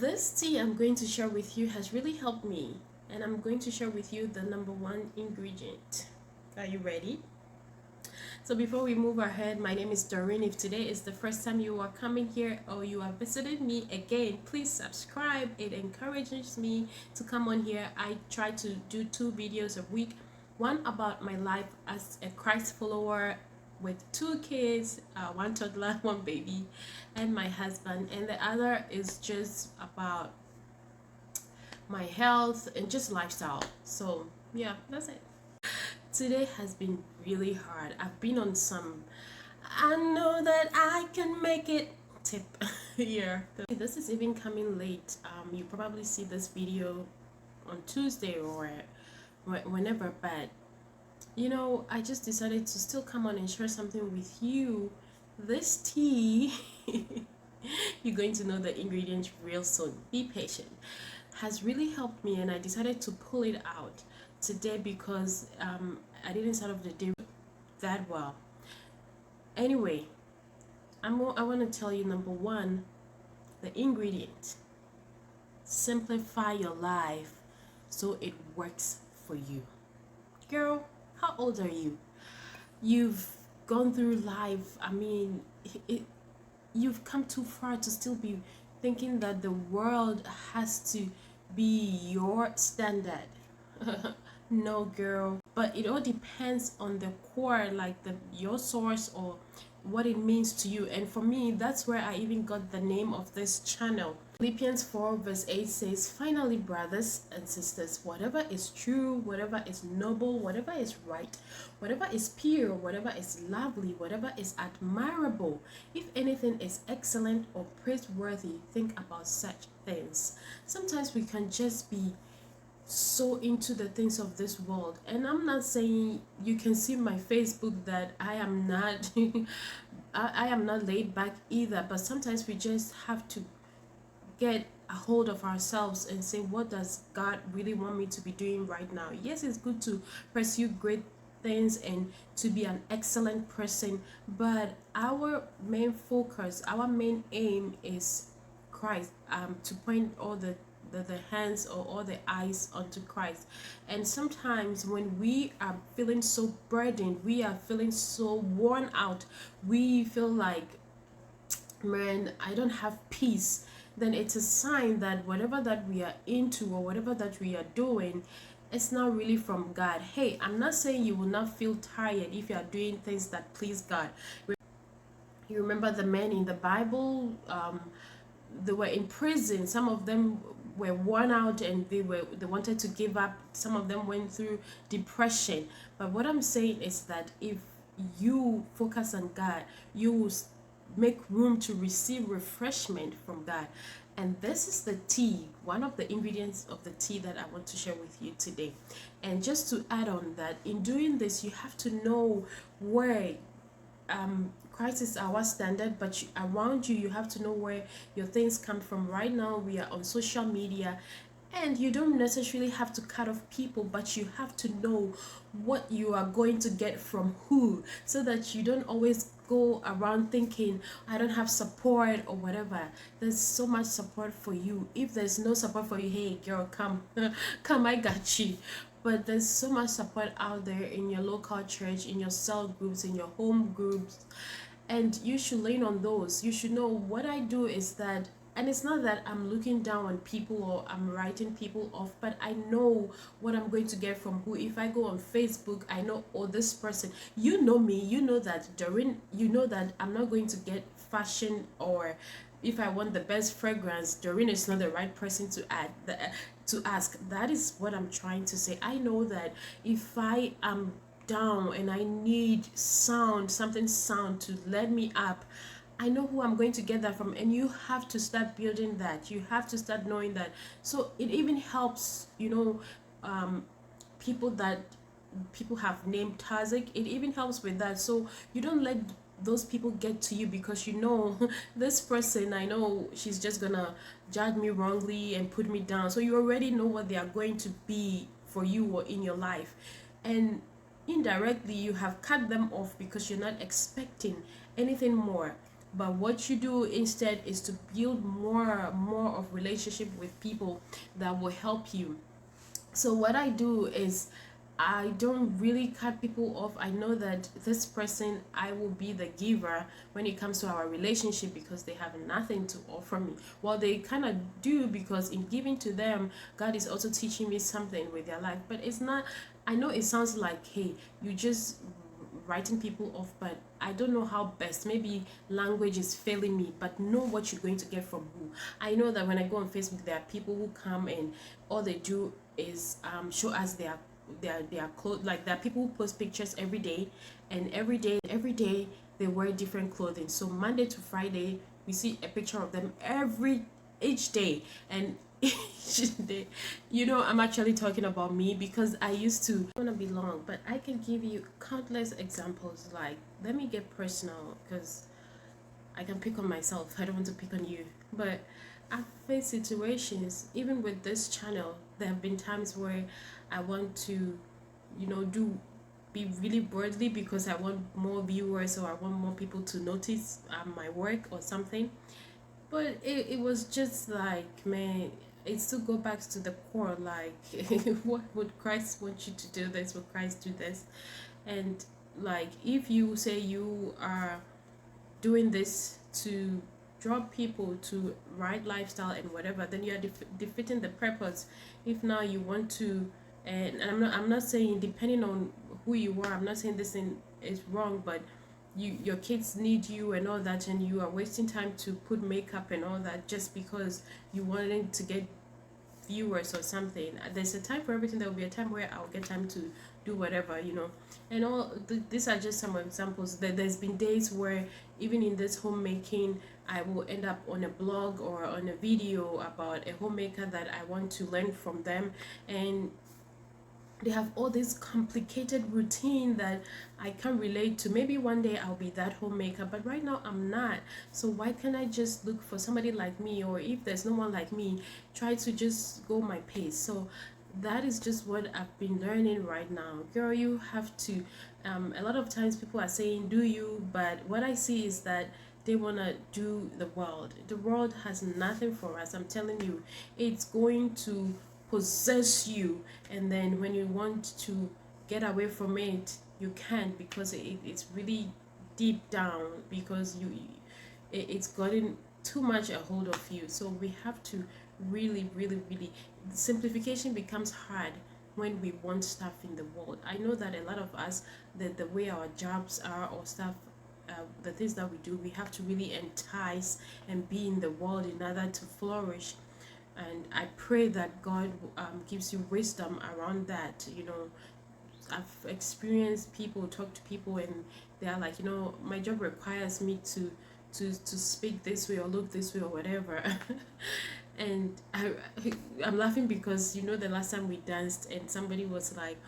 This tea I'm going to share with you has really helped me, and I'm going to share with you the number one ingredient. Are you ready? So before we move ahead, my name is Doreen. If today is the first time you are coming here or you are visiting me again, please subscribe. It encourages me to come on here. I try to do 2 videos a week, one about my life as a Christ follower with 2 kids, one toddler, one baby, and my husband, and the other is just about my health and just lifestyle. So yeah, that's it. Today has been really hard. I've been on some I know that I can make it tip here. This is even coming late. You probably see this video on Tuesday or whenever, but I just decided to still come on and share something with you. This tea, you're going to know the ingredients real soon. Be patient. Has really helped me, and I decided to pull it out today because I didn't start off the day that well. Anyway, I want to tell you number one, the ingredient. Simplify your life so it works for you. Girl, how old are you? You've gone through life. I mean, you've come too far to still be thinking that the world has to be your standard. No, girl. But it all depends on the core, like your source or what it means to you. And for me, that's where I even got the name of this channel. Philippians 4 verse 8 says, "Finally, brothers and sisters, whatever is true, whatever is noble, whatever is right, whatever is pure, whatever is lovely, whatever is admirable, if anything is excellent or praiseworthy, think about such things." Sometimes we can just be so into the things of this world, and I'm not saying, you can see my Facebook, that I am not I am not laid back either, but sometimes we just have to get a hold of ourselves and say, what does God really want me to be doing right now? Yes, it's good to pursue great things and to be an excellent person, but our main focus, our main aim is Christ, to point all the hands or all the eyes onto Christ. And sometimes when we are feeling so burdened, we are feeling so worn out, we feel like, man, I don't have peace, then it's a sign that whatever that we are into or whatever that we are doing, it's not really from God. Hey, I'm not saying you will not feel tired if you are doing things that please God. You remember the men in the Bible, they were in prison. Some of them were worn out and they wanted to give up. Some of them went through depression. But what I'm saying is that if you focus on God, you will make room to receive refreshment from God. And this is the tea, one of the ingredients of the tea that I want to share with you today. And just to add on that, in doing this, you have to know where Christ is our standard, but around you, you have to know where your things come from. Right now, we are on social media, and you don't necessarily have to cut off people, but you have to know what you are going to get from who, so that you don't always go around thinking, I don't have support or whatever. There's so much support for you. If there's no support for you, hey girl, come come, I got you. But there's so much support out there in your local church, in your cell groups, in your home groups, and you should lean on those. You should know what I do is that, and it's not that I'm looking down on people or I'm writing people off, but I know what I'm going to get from who. If I go on Facebook, I know, oh, this person, you know me, you know that Doreen, you know that I'm not going to get fashion, or if I want the best fragrance, Doreen is not the right person to ask. That is what I'm trying to say. I know that if I am down and I need something sound to let me up, I know who I'm going to get that from. And you have to start building that. You have to start knowing that. So it even helps, people that people have named Tazik. It even helps with that. So you don't let those people get to you, because this person, I know she's just gonna judge me wrongly and put me down. So you already know what they are going to be for you or in your life, and indirectly you have cut them off because you're not expecting anything more. but what you do instead is to build more of relationship with people that will help you. So what I do is I don't really cut people off. I know that this person, I will be the giver when it comes to our relationship, because they have nothing to offer me. Well, they kind of do, because in giving to them, God is also teaching me something with their life. But it's not, I know it sounds like, hey, you just writing people off, but I don't know how best. Maybe language is failing me, but know what you're going to get from who. I know that when I go on Facebook, there are people who come and all they do is show us their clothes. Like, there are people who post pictures every day, and every day they wear different clothing. So Monday to Friday, we see a picture of them every each day, and each day, I'm actually talking about me, because I used to, it's gonna be long, but I can give you countless examples. Like, let me get personal, because I can pick on myself. I don't want to pick on you. But I've faced situations, even with this channel, there have been times where I want to, do be really broadly, because I want more viewers, or I want more people to notice my work or something. But it was just like, man, it still go back to the core. Like, what would Christ want you to do this? Would Christ do this? And like, if you say you are doing this to draw people to right lifestyle and whatever, then you are defeating the purpose. If now you want to, and I'm not saying, depending on who you are, I'm not saying this thing is wrong, but your kids need you and all that, and you are wasting time to put makeup and all that just because you wanted to get viewers or something. There's a time for everything. There will be a time where I'll get time to do whatever, and all these are just some examples. There's been days where, even in this homemaking, I will end up on a blog or on a video about a homemaker that I want to learn from them, and they have all this complicated routine that I can relate to. Maybe one day I'll be that homemaker, but right now I'm not. So why can't I just look for somebody like me, or if there's no one like me, try to just go my pace? So that is just what I've been learning right now. Girl, you have to, a lot of times people are saying do you, but what I see is that they want to do the world. The world has nothing for us. I'm telling you, it's going to possess you, and then when you want to get away from it, you can't, because it's really deep down, because it's gotten too much a hold of you. So we have to really, really, really, simplification becomes hard when we want stuff in the world. I know that a lot of us, the way our jobs are or stuff, the things that we do, we have to really entice and be in the world in order to flourish. And I pray that God gives you wisdom around that. I've experienced people, talk to people, and they are like, my job requires me to speak this way or look this way or whatever. And I'm laughing because the last time we danced, and somebody was like,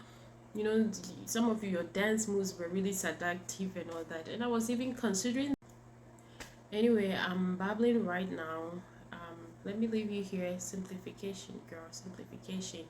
some of your dance moves were really seductive and all that, and I was even considering. Anyway, I'm babbling right now. Let me leave you here. Simplification, girl, simplification.